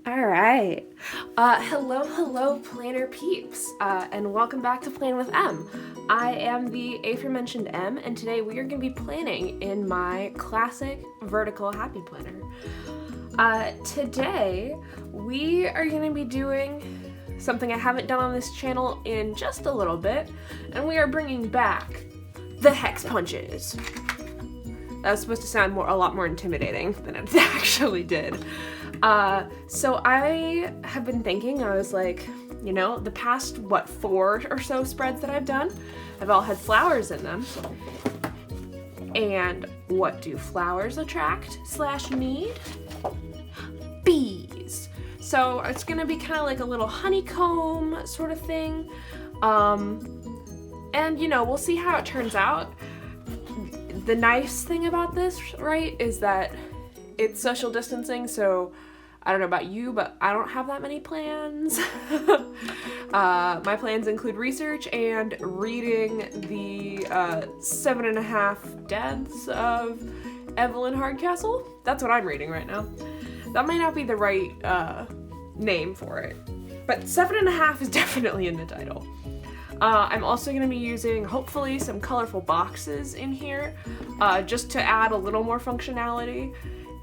All right. Hello, planner peeps, and welcome back to Plan with M. I am the aforementioned M, and today we are going to be planning in my classic vertical happy planner. Today we are going to be doing something I haven't done on this channel in just a little bit, and we are bringing back the hex punches. That was supposed to sound a lot more intimidating than it actually did. So I have been thinking, I was like, the past, 4 or so spreads that I've done have all had flowers in them. And what do flowers attract/need? Bees. So it's gonna be kind of like a little honeycomb sort of thing. And we'll see how it turns out. The nice thing about this, right, is that it's social distancing, so I don't know about you, but I don't have that many plans. My plans include research and reading the 7.5 Deaths of Evelyn Hardcastle. That's what I'm reading right now. That might not be the right name for it, but 7.5 is definitely in the title. I'm also going to be using, hopefully, some colorful boxes in here, just to add a little more functionality.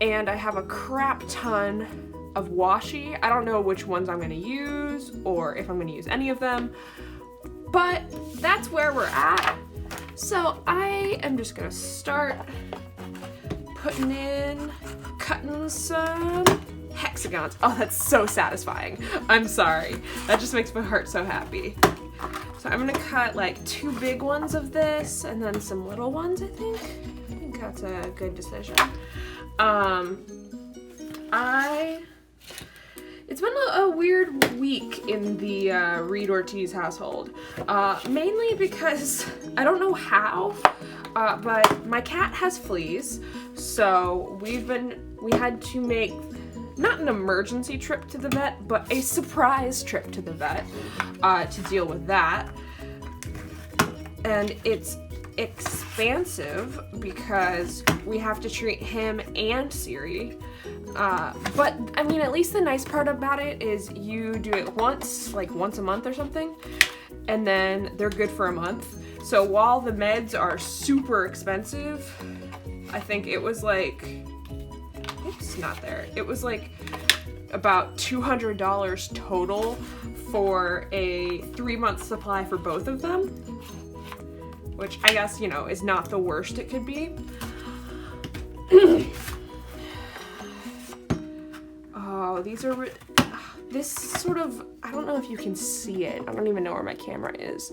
And I have a crap ton of washi. I don't know which ones I'm going to use, or if I'm going to use any of them, but that's where we're at. So I am just going to start cutting some hexagons. Oh, that's so satisfying. I'm sorry. That just makes my heart so happy. So I'm gonna cut like 2 big ones of this and then some little ones, I think that's a good decision. It's been a weird week in the Reed Ortiz household, mainly because I don't know how, but my cat has fleas, so we had to make not an emergency trip to the vet, but a surprise trip to the vet to deal with that. And it's expansive because we have to treat him and Siri. But I mean, at least the nice part about it is you do it once a month or something, and then they're good for a month. So while the meds are super expensive, I think it was it was like about $200 total for a 3-month supply for both of them, which I guess, is not the worst it could be. Oh, this sort of, I don't know if you can see it. I don't even know where my camera is.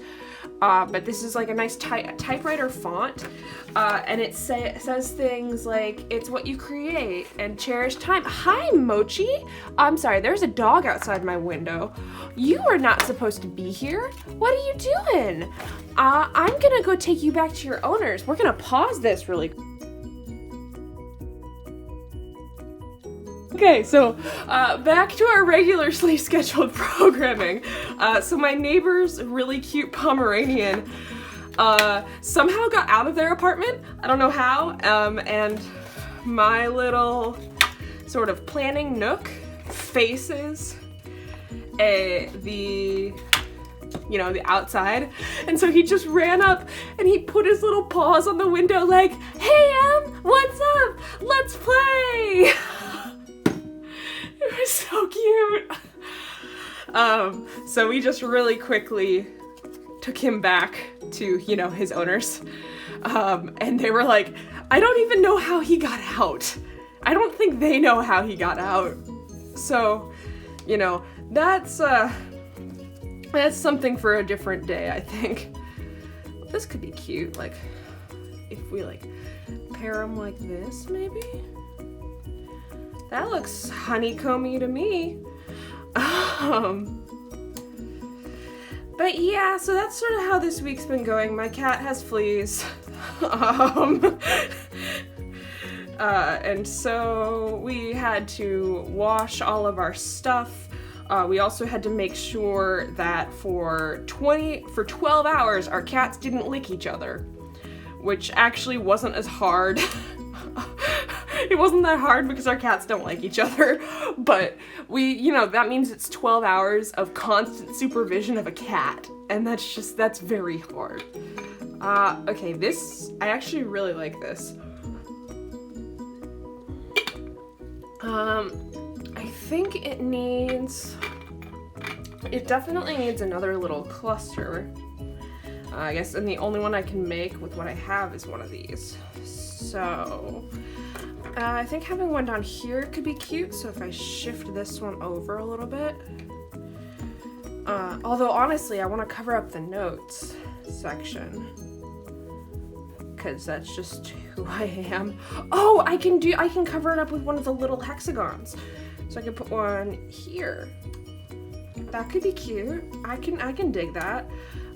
But this is like a nice typewriter font. And it says things like, it's what you create and cherish time. Hi, Mochi. I'm sorry, there's a dog outside my window. You are not supposed to be here. What are you doing? I'm gonna go take you back to your owners. We're gonna pause this really quick. Okay, so back to our regularly scheduled programming. So my neighbor's really cute Pomeranian somehow got out of their apartment. I don't know how. And my little sort of planning nook faces the outside. And so he just ran up and he put his little paws on the window like, "Hey, Em, what's up? Let's play!" It was so cute. So we just really quickly took him back to, his owners. And they were like, I don't even know how he got out. I don't think they know how he got out. So, that's something for a different day, I think. This could be cute, like, if we, pair them like this, maybe? That looks honeycomby to me. But yeah, so that's sort of how this week's been going. My cat has fleas. And so we had to wash all of our stuff. We also had to make sure that for 12 hours, our cats didn't lick each other, which actually wasn't as hard. it wasn't that hard because our cats don't like each other, but that means it's 12 hours of constant supervision of a cat, and that's very hard. Okay, I actually really like this. I think it definitely needs another little cluster. I guess, and the only one I can make with what I have is one of these. So, I think having one down here could be cute, so if I shift this one over a little bit. Although, honestly, I want to cover up the notes section, because that's just who I am. Oh, I can cover it up with one of the little hexagons. So I can put one here. That could be cute. I can dig that.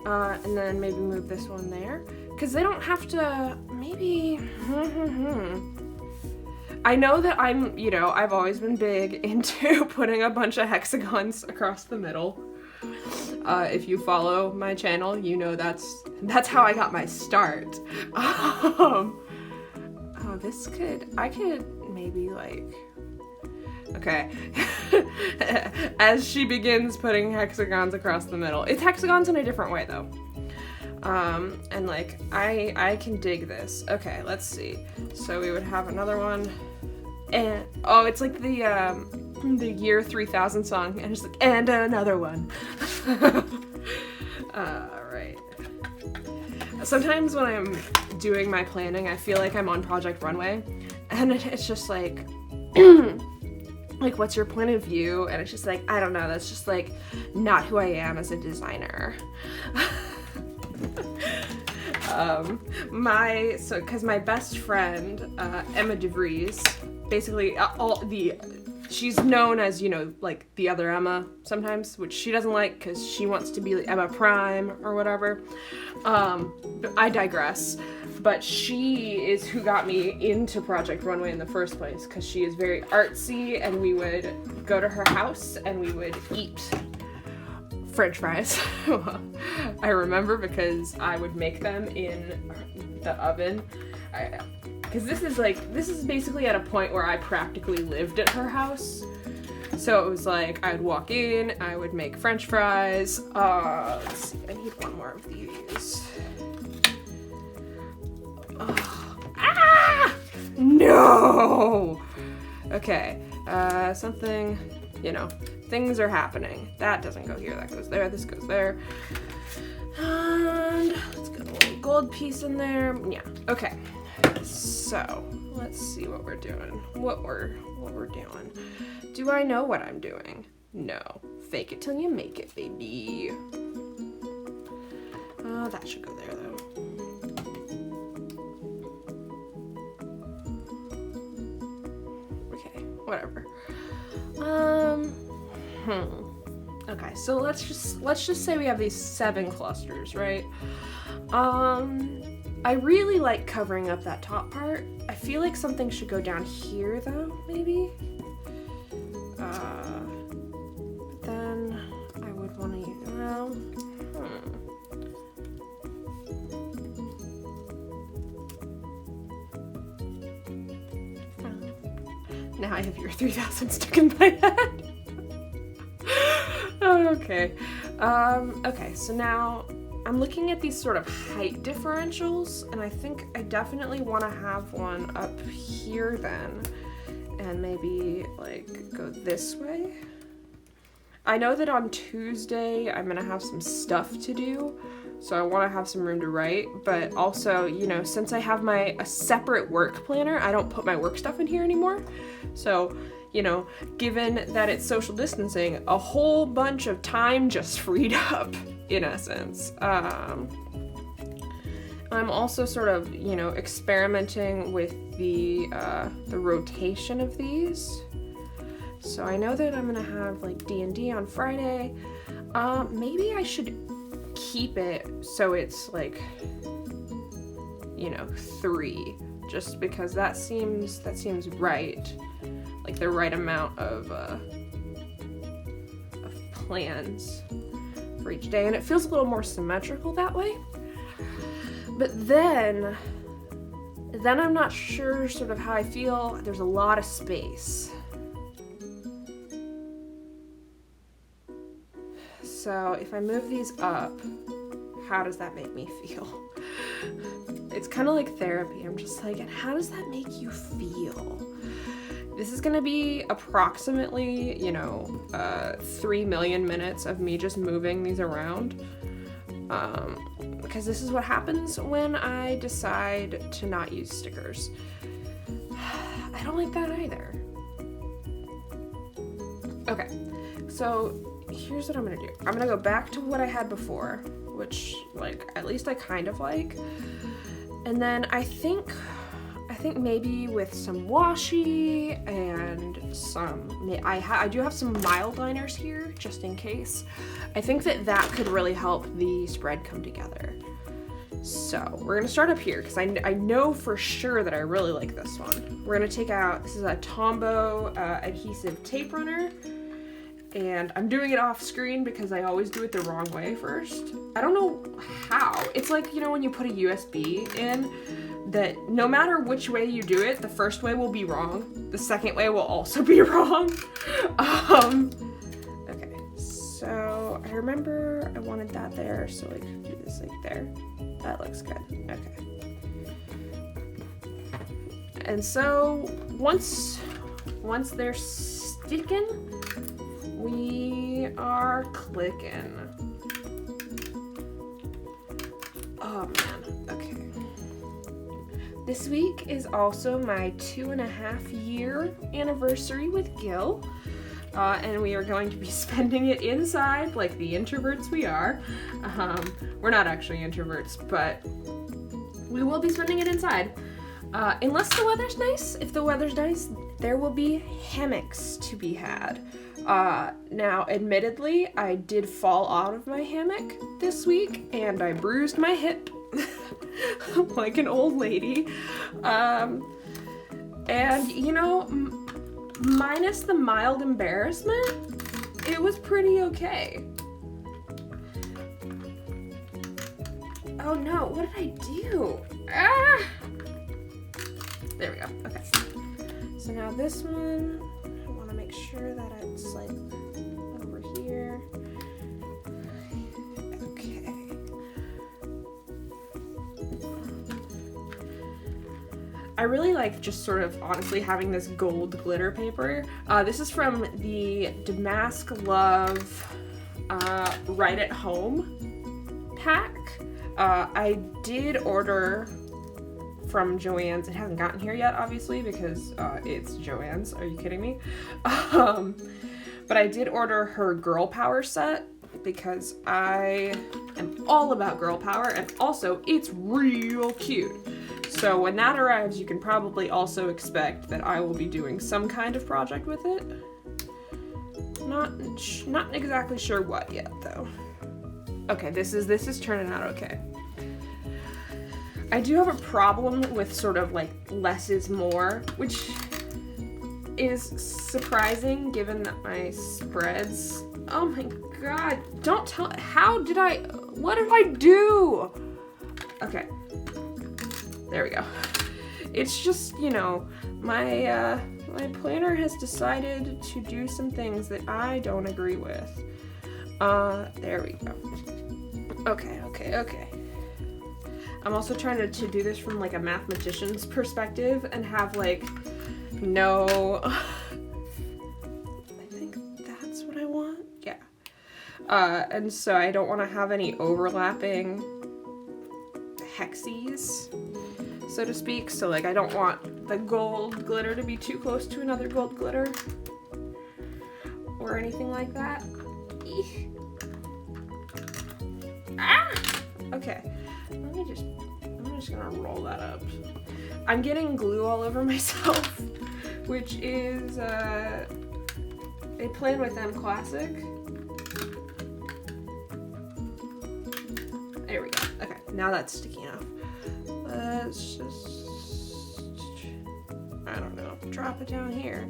And then maybe move this one there. Because they don't have to, maybe, I know that I've always been big into putting a bunch of hexagons across the middle. If you follow my channel, you know that's how I got my start. I could maybe okay. As she begins putting hexagons across the middle. It's hexagons in a different way though. And I can dig this. Okay, let's see. So we would have another one. And it's like the year 3000 song, and it's like, and another one. Right. Sometimes when I'm doing my planning, I feel like I'm on Project Runway, and it's just like, what's your point of view? And it's just like, I don't know, that's just not who I am as a designer. Because my best friend, Emma DeVries, basically she's known as, the other Emma sometimes, which she doesn't like because she wants to be Emma Prime or whatever. But I digress. But she is who got me into Project Runway in the first place, because she is very artsy, and we would go to her house and we would eat French fries. I remember because I would make them in the oven. Because this is basically at a point where I practically lived at her house. So it was like, I'd walk in, I would make French fries. Let's see, I need one more of these. No! Okay, something, things are happening. That doesn't go here, that goes there, this goes there. And let's get a little gold piece in there. Yeah, okay. So, let's see what we're doing. What we're doing. Do I know what I'm doing? No. Fake it till you make it, baby. That should go there, though. Okay, whatever. Okay, so let's just say we have these 7 clusters, right? I really like covering up that top part. I feel like something should go down here, though, maybe? But then I would want to use, now I have year 3000 stuck in my head. Okay. Okay, so now I'm looking at these sort of height differentials, and I think I definitely want to have one up here then, and maybe go this way. I know that on Tuesday I'm gonna have some stuff to do, so I want to have some room to write, but also, since I have a separate work planner, I don't put my work stuff in here anymore. So, given that it's social distancing, a whole bunch of time just freed up, in essence. I'm also sort of, experimenting with the rotation of these. So I know that I'm gonna have D&D on Friday. Maybe I should keep it so it's 3, just because that seems right, the right amount of plans for each day, and it feels a little more symmetrical that way. But then Then I'm not sure sort of how I feel. There's a lot of space. So if I move these up, how does that make me feel? It's kind of like therapy. I'm just like, and how does that make you feel? This is gonna be approximately, 3 million minutes of me just moving these around. Because this is what happens when I decide to not use stickers. I don't like that either. Okay, so here's what I'm gonna do. I'm gonna go back to what I had before, which, at least I kind of like. And then I think maybe with some washi and I do have some mild liners here, just in case. I think that could really help the spread come together. So we're gonna start up here, because I know for sure that I really like this one. We're gonna take out, this is a Tombow adhesive tape runner. And I'm doing it off screen because I always do it the wrong way first. I don't know how. It's like, when you put a USB in, that no matter which way you do it, the first way will be wrong. The second way will also be wrong. Okay, so I remember I wanted that there, so I could do this there. That looks good. Okay. And so once they're sticking, we are clicking. Oh man, okay. This week is also my 2.5-year anniversary with Gil, and we are going to be spending it inside like the introverts we are. We're not actually introverts, but we will be spending it inside. Unless the weather's nice. If the weather's nice, there will be hammocks to be had. Now, admittedly, I did fall out of my hammock this week, and I bruised my hip like an old lady. And, minus the mild embarrassment, it was pretty okay. Oh no, what did I do? Ah! There we go, okay. So now this one, I want to make sure that it's over here. Okay. I really like just sort of honestly having this gold glitter paper. This is from the Damask Love Right at Home pack. I did order from Joann's. It hasn't gotten here yet, obviously, because it's Joann's. Are you kidding me? But I did order her Girl Power set because I am all about girl power, and also it's real cute. So when that arrives, you can probably also expect that I will be doing some kind of project with it. Not exactly sure what yet, though. Okay, this is turning out okay. I do have a problem with sort of less is more, which is surprising given that my spreads, oh my god, don't tell, what did I do? Okay, there we go. It's just, my planner has decided to do some things that I don't agree with. There we go. Okay. I'm also trying to do this from a mathematician's perspective and have no, I think that's what I want. Yeah. And so I don't want to have any overlapping hexes, so to speak. So I don't want the gold glitter to be too close to another gold glitter or anything like that. Eek. Ah! Okay. I'm just gonna roll that up. I'm getting glue all over myself, which is a Plan With Them classic. There we go. Okay, now that's sticky enough. Let's just, I don't know, drop it down here.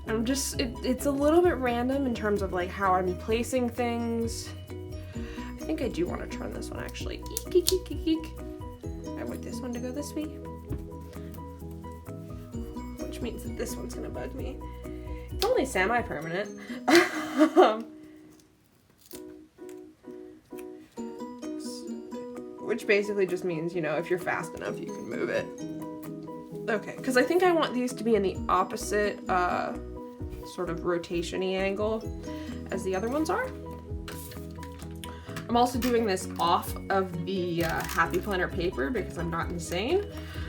It's a little bit random in terms of how I'm placing things. I think I do want to turn this one actually. Eek, eek, eek, eek, eek. I want this one to go this way. which means that this one's gonna bug me. It's only semi-permanent. Which basically just means, you know, if you're fast enough, you can move it. Okay, because I think I want these to be in the opposite sort of rotation-y angle as the other ones are. I'm also doing this off of the Happy Planner paper because I'm not insane.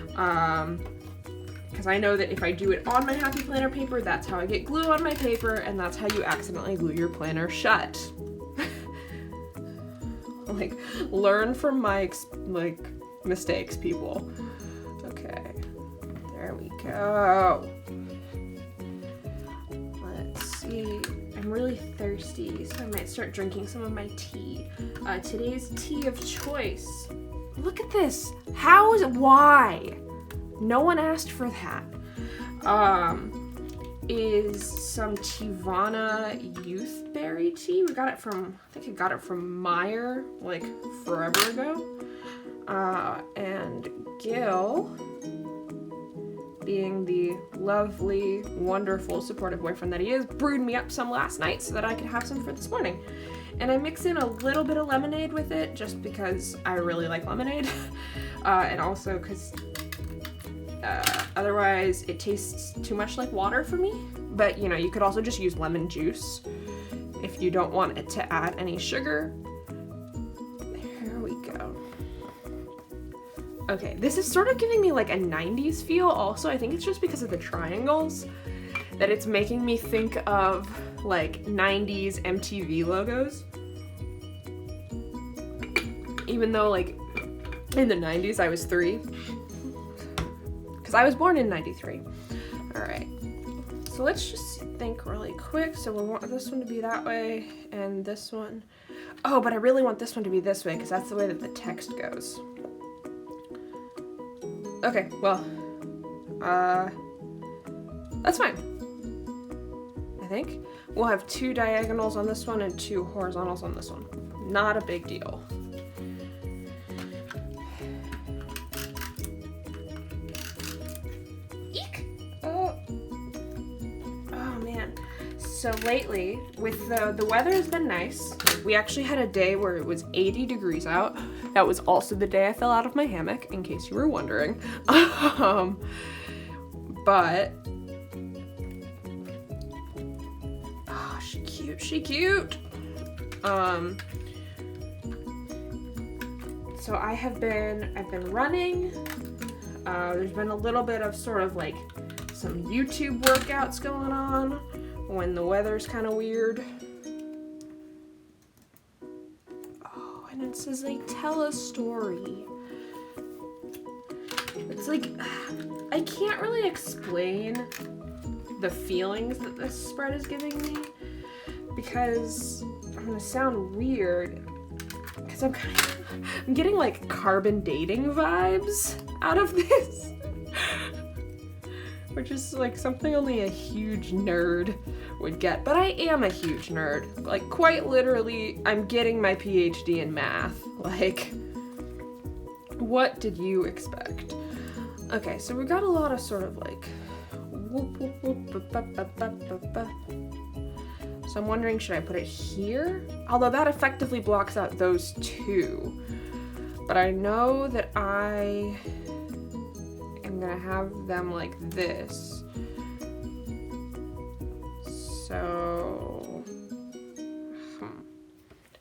Because I know that if I do it on my Happy Planner paper, that's how I get glue on my paper, and that's how you accidentally glue your planner shut. Like, learn from my mistakes, people. Okay, there we go. Let's see. I'm really thirsty, so I might start drinking some of my tea. Today's tea of choice. Look at this. Why? No one asked for that. Is some Tivana youthberry tea. We got it from, I think I got it from Meyer, like forever ago. And Gil, being the lovely, wonderful, supportive boyfriend that he is, brewed me up some last night so that I could have some for this morning. And I mix in a little bit of lemonade with it just because I really like lemonade. And also because otherwise it tastes too much like water for me. But you know, you could also just use lemon juice if you don't want it to add any sugar. Here we go. Okay, this is sort of giving me like a 90s feel also. I think it's just because of the triangles that it's making me think of like 90s MTV logos. Even though like in the 90s I was 3. Because I was born in 93. Alright, so let's just think really quick. So we want this one to be that way and this one. Oh, but I really want this one to be this way because that's the way that the text goes. Okay, well, that's fine. I think. We'll have 2 diagonals on this one and 2 horizontals on this one. Not a big deal. Eek! Oh man. So lately, with the weather has been nice. We actually had a day where it was 80 degrees out. That was also the day I fell out of my hammock, in case you were wondering. But oh, she cute. So I've been running. There's been a little bit of sort of like some YouTube workouts going on when the weather's kind of weird. Oh, and it says they tell a story. It's like, I can't really explain the feelings that this spread is giving me because I'm gonna sound weird because I'm getting like carbon dating vibes out of this. Which is like something only a huge nerd would get. But I am a huge nerd. Like quite literally, I'm getting my PhD in math. Like, what did you expect? Okay, so we got a lot of sort of like whoop, whoop, whoop, ba, ba, ba, ba, ba. So I'm wondering, should I put it here? Although that effectively blocks out those 2. But I know that I am gonna have them like this. So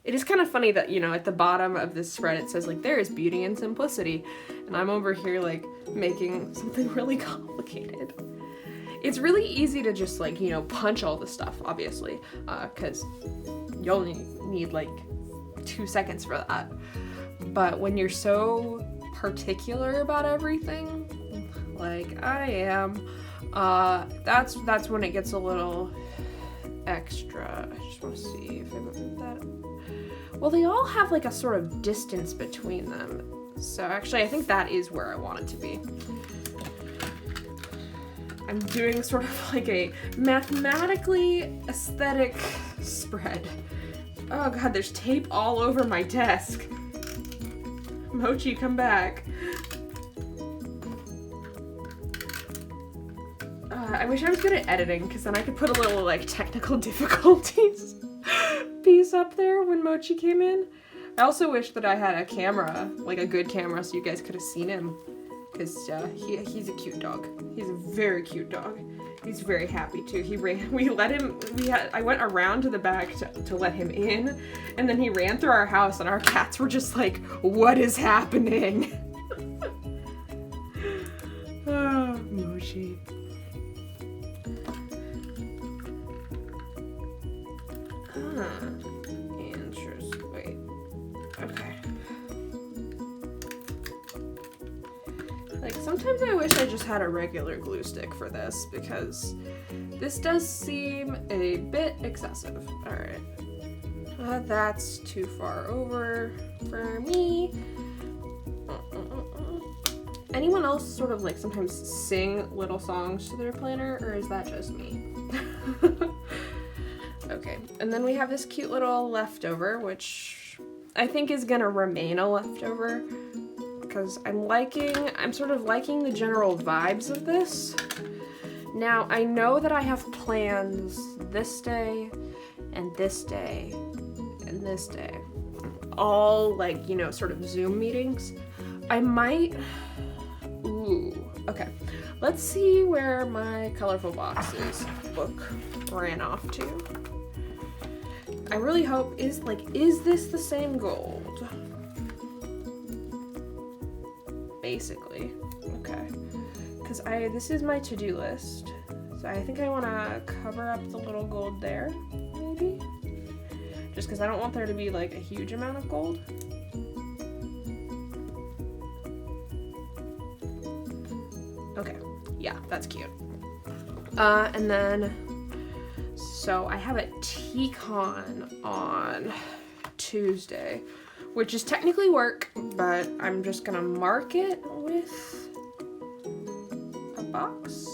it is kind of funny that, you know, at the bottom of this spread it says like there is beauty and simplicity, and I'm over here like making something really complicated. It's really easy to just like, you know, punch all the stuff, obviously, because you only need like 2 seconds for that. But when you're so particular about everything, like I am, that's when it gets a little extra. I just want to see if I moved that. Well, they all have like a sort of distance between them. So actually, I think that is where I want it to be. I'm doing sort of like a mathematically aesthetic spread. Oh god, there's tape all over my desk. Mochi, come back. I wish I was good at editing, because then I could put a little, like, technical difficulties piece up there when Mochi came in. I also wish that I had a camera, like a good camera, so you guys could have seen him. Because he's a cute dog. He's a very cute dog. He's very happy too. I went around to the back to let him in, and then he ran through our house, and our cats were just like, what is happening? Oh, Mochi. Interesting. Wait. Okay. Like, sometimes I wish I just had a regular glue stick for this, because this does seem a bit excessive. Alright. That's too far over for me. Anyone else sort of, like, sometimes sing little songs to their planner, or is that just me? Okay, and then we have this cute little leftover, which I think is gonna remain a leftover, because I'm sort of liking the general vibes of this. Now, I know that I have plans this day, and this day, and this day. All, like, you know, sort of Zoom meetings. I might... Ooh, okay. Let's see where my colorful boxes book ran off to. I really hope, is this the same gold? Basically. Okay. Because this is my to-do list. So I think I want to cover up the little gold there, maybe? Just because I don't want there to be, like, a huge amount of gold. Okay. Yeah, that's cute. And then... So I have a TCon on Tuesday, which is technically work, but I'm just gonna mark it with a box.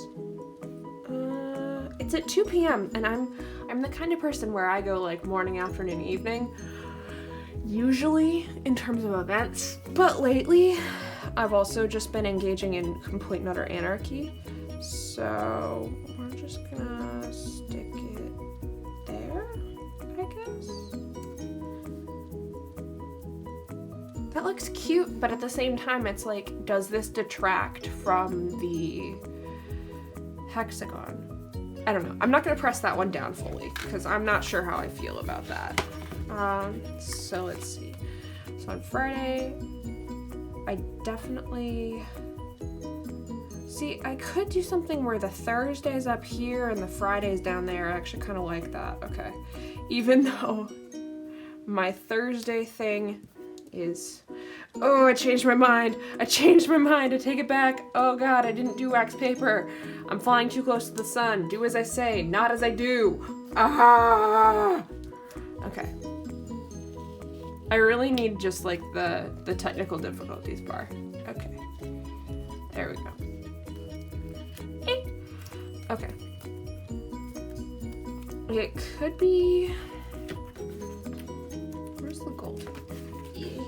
It's at 2 p.m. and I'm the kind of person where I go like morning, afternoon, evening, usually in terms of events, but lately I've also just been engaging in complete and utter anarchy. So we're just gonna stick it there, I guess. That looks cute, but at the same time, it's like, does this detract from the hexagon? I don't know. I'm not gonna press that one down fully, because I'm not sure how I feel about that. So let's see. So on Friday, I definitely... See, I could do something where the Thursday's up here and the Friday's down there. I actually kind of like that. Okay. Even though my Thursday thing is... Oh, I changed my mind. I changed my mind. I take it back. Oh god, I didn't do wax paper. I'm flying too close to the sun. Do as I say, not as I do. Ah! Okay. I really need just like the technical difficulties bar. Okay. There we go. Okay. It could be... Where's the gold? Yeah.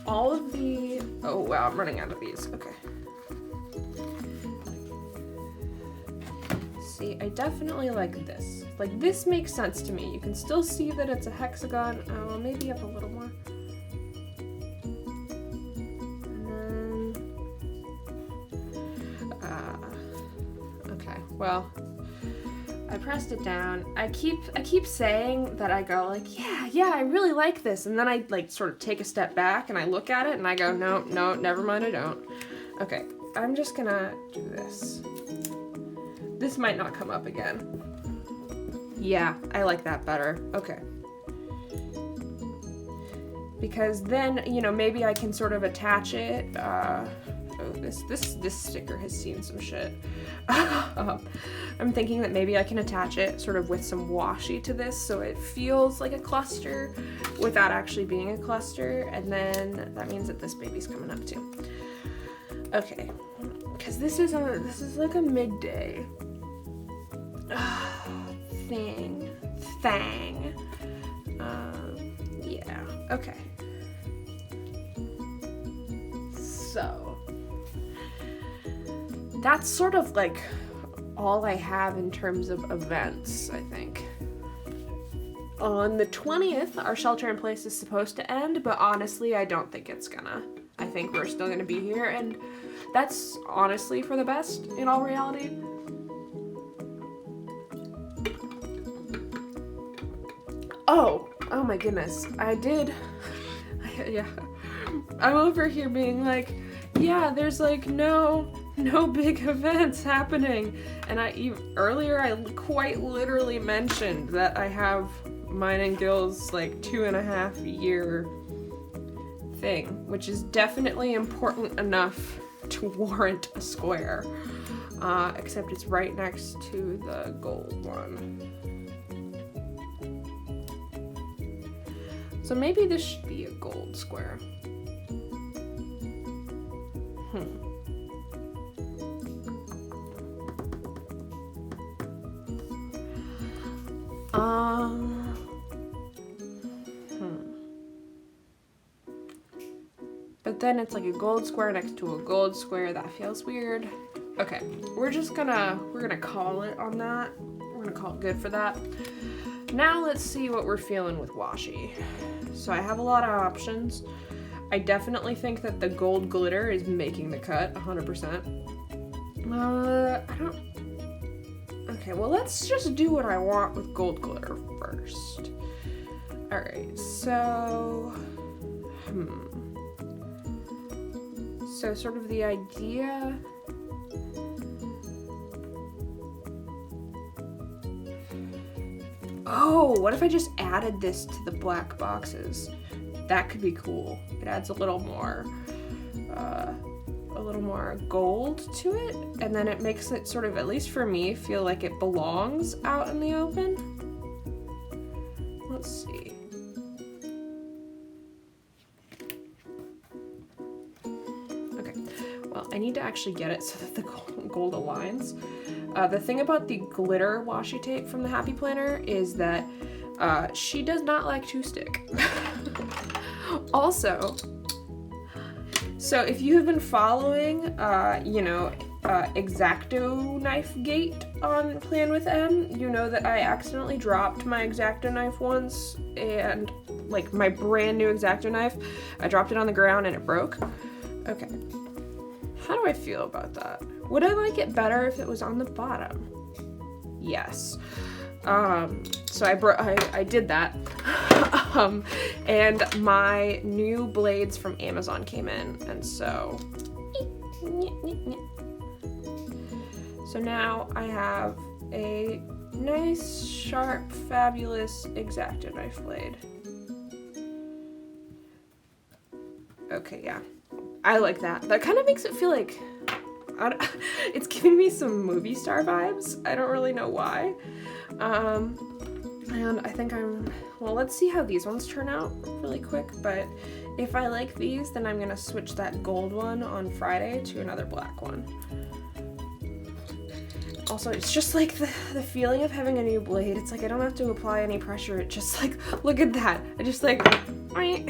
All of the... Oh wow, I'm running out of these. Okay. See, I definitely like this. Like, this makes sense to me. You can still see that it's a hexagon. Oh, maybe up a little more. Well, I pressed it down. I keep saying that I go like, yeah, I really like this. And then I like sort of take a step back and I look at it and I go, no, never mind, I don't. Okay, I'm just gonna do this. This might not come up again. Yeah, I like that better. Okay. Because then, you know, maybe I can sort of attach it. Oh, this sticker has seen some shit. I'm thinking that maybe I can attach it sort of with some washi to this so it feels like a cluster without actually being a cluster, and then that means that this baby's coming up too. Okay, because this is like a midday thing. Yeah, okay. So that's sort of like all I have in terms of events, I think. On the 20th, our shelter in place is supposed to end, but honestly, I don't think it's gonna. I think we're still gonna be here, and that's honestly for the best in all reality. Oh my goodness, yeah. I'm over here being like, yeah, there's like no big events happening. And earlier I quite literally mentioned that I have mine and Gil's like 2.5 year thing, which is definitely important enough to warrant a square. Except it's right next to the gold one. So maybe this should be a gold square. But then it's like a gold square next to a gold square. That feels weird. Okay, we're gonna call it on that. We're gonna call it good for that. Now let's see what we're feeling with washi. So I have a lot of options. I definitely think that the gold glitter is making the cut, 100%. Okay, well let's just do what I want with gold glitter first. Alright, so... So sort of the idea... Oh, what if I just added this to the black boxes? That could be cool. It adds a little more gold to it, and then it makes it sort of, at least for me, feel like it belongs out in the open. Let's see. Okay, well, I need to actually get it so that the gold aligns. The thing about the glitter washi tape from the Happy Planner is that she does not like to stick. Also, so if you have been following, X-Acto knife gate on Plan with M, you know that I accidentally dropped my X-Acto knife once, and like my brand new X-Acto knife, I dropped it on the ground and it broke. Okay, how do I feel about that? Would I like it better if it was on the bottom? Yes. So I did that. And my new blades from Amazon came in, and so now I have a nice, sharp, fabulous X-Acto knife blade. Okay, yeah. I like that. That kind of makes it feel like it's giving me some movie star vibes. I don't really know why. And I think well, let's see how these ones turn out really quick, but if I like these, then I'm gonna switch that gold one on Friday to another black one. Also, it's just like the feeling of having a new blade. It's like I don't have to apply any pressure. It just like, look at that. I just like, I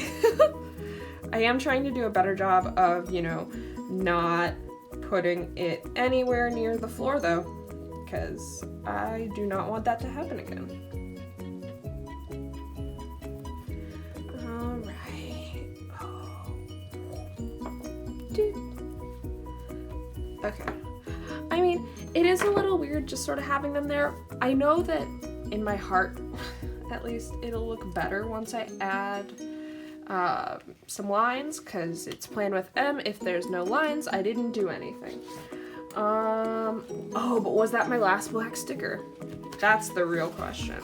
am trying to do a better job of, not putting it anywhere near the floor though, because I do not want that to happen again. Alright. Okay. I mean, it is a little weird just sort of having them there. I know that in my heart, at least, it'll look better once I add some lines, because it's Plan with M. If there's no lines, I didn't do anything. Oh, but was that my last black sticker? That's the real question.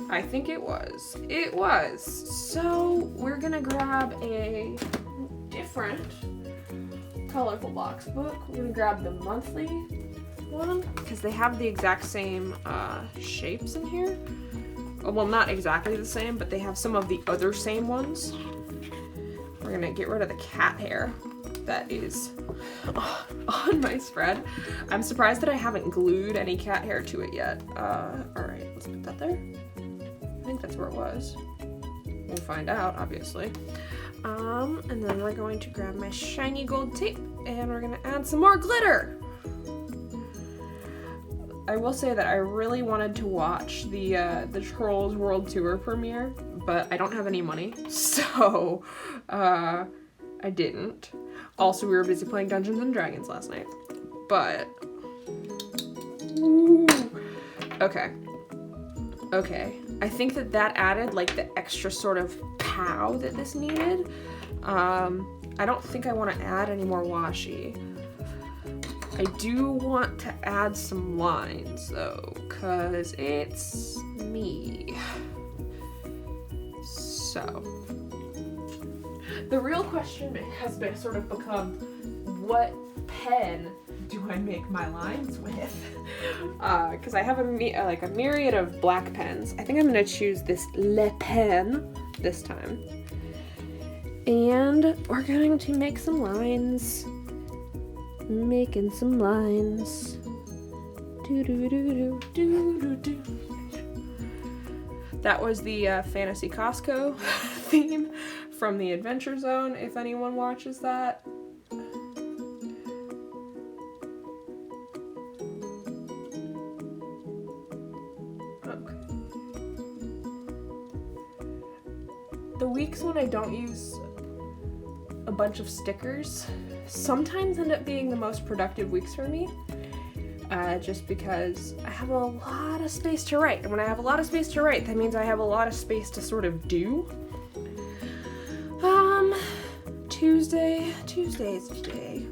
I think it was. It was. So we're gonna grab a different colorful box book. We're gonna grab the monthly one, because they have the exact same shapes in here. Well, not exactly the same, but they have some of the other same ones. We're gonna get rid of the cat hair that is on my spread. I'm surprised that I haven't glued any cat hair to it yet. Alright, let's put that there. I think that's where it was. We'll find out, obviously. And then we're going to grab my shiny gold tape, and we're gonna add some more glitter. I will say that I really wanted to watch the Trolls World Tour premiere, but I don't have any money, so I didn't. Also, we were busy playing Dungeons and Dragons last night, but ooh. Okay. I think that added like the extra sort of pow that this needed. I don't think I want to add any more washi. I do want to add some lines though, cause it's me. So, the real question has been sort of become, what pen do I make my lines with? Cause I have a myriad of black pens. I think I'm gonna choose this Le Pen this time. And we're going to make some lines. Making some lines. Do. That was the Fantasy Costco theme from the Adventure Zone, if anyone watches that. Okay. The weeks when I don't use a bunch of stickers sometimes end up being the most productive weeks for me, just because I have a lot of space to write, and when I have a lot of space to write, that means I have a lot of space to sort of do. Tuesday's a day.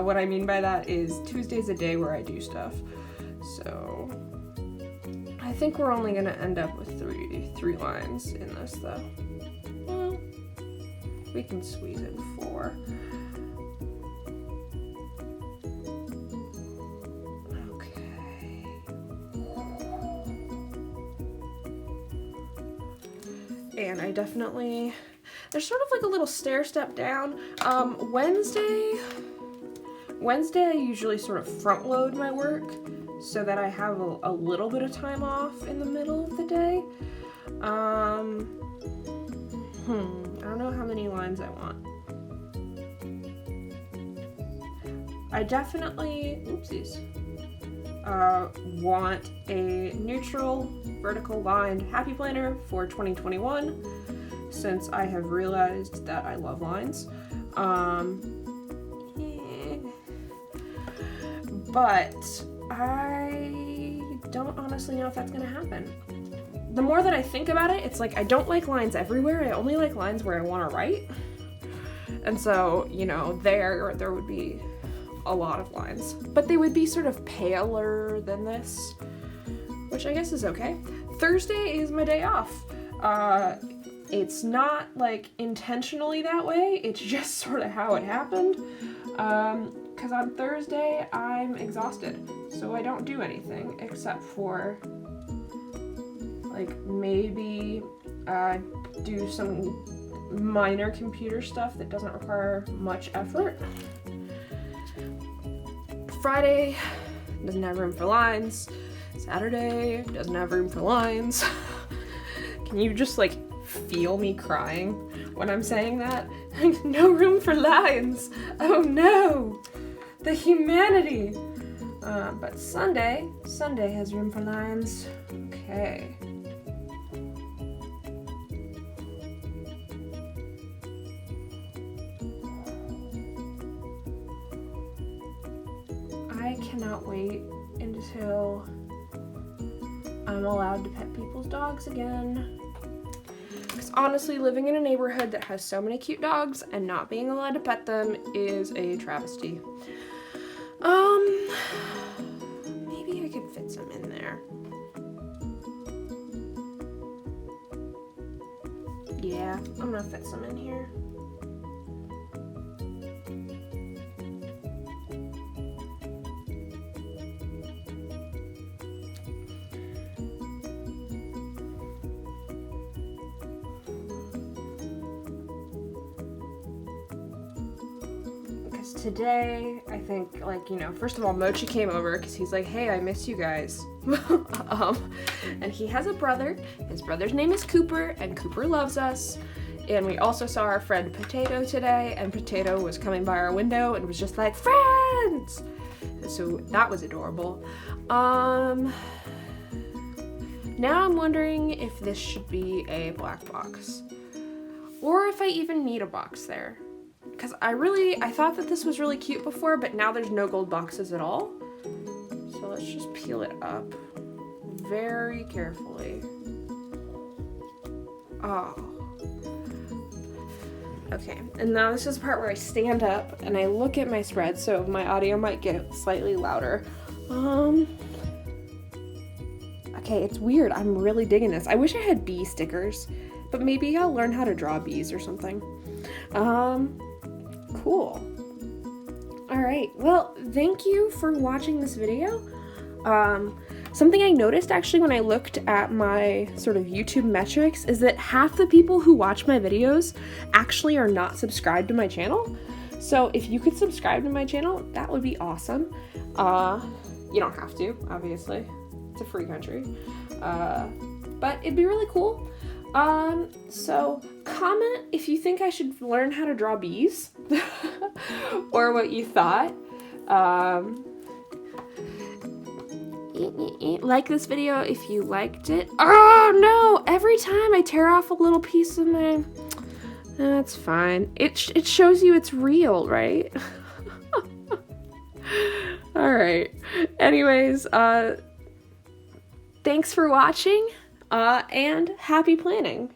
What I mean by that is Tuesday's a day where I do stuff, so I think we're only gonna end up with three lines in this though. Well, we can squeeze in 4. Okay. And I definitely, there's sort of like a little stair step down. Wednesday I usually sort of front load my work so that I have a little bit of time off in the middle of the day. I don't know how many lines I want. I definitely, want a neutral vertical lined happy planner for 2021 since I have realized that I love lines. But I don't honestly know if that's gonna happen. The more that I think about it, it's like I don't like lines everywhere. I only like lines where I want to write. And so, you know, there would be a lot of lines. But they would be sort of paler than this, which I guess is okay. Thursday is my day off. It's not like intentionally that way. It's just sort of how it happened. Because on Thursday, I'm exhausted. So I don't do anything except for like maybe do some minor computer stuff that doesn't require much effort. Friday doesn't have room for lines. Saturday doesn't have room for lines. Can you just like feel me crying when I'm saying that? No room for lines. Oh no, the humanity. But Sunday has room for lines. Okay. I cannot wait until I'm allowed to pet people's dogs again. Because honestly, living in a neighborhood that has so many cute dogs and not being allowed to pet them is a travesty. Maybe I could fit some in there. Yeah, I'm gonna fit some in here. Today, I think, like, you know, first of all, Mochi came over because he's like, hey, I miss you guys. And he has a brother. His brother's name is Cooper, and Cooper loves us. And we also saw our friend Potato today, and Potato was coming by our window and was just like, friends! So that was adorable. Now I'm wondering if this should be a black box, or if I even need a box there. Because I thought that this was really cute before, but now there's no gold boxes at all. So let's just peel it up very carefully. Oh. Okay, and now this is the part where I stand up and I look at my spread, so my audio might get slightly louder. Okay, it's weird. I'm really digging this. I wish I had bee stickers, but maybe I'll learn how to draw bees or something. Cool. Alright, well, thank you for watching this video. Something I noticed actually when I looked at my sort of YouTube metrics is that half the people who watch my videos actually are not subscribed to my channel. So if you could subscribe to my channel, that would be awesome. You don't have to, obviously. It's a free country. But it'd be really cool. So comment if you think I should learn how to draw bees or what you thought. Like this video if you liked it. Oh no! Every time I tear off a little piece of my... That's fine. It shows you it's real, right? Alright. Anyways, thanks for watching, and happy planning.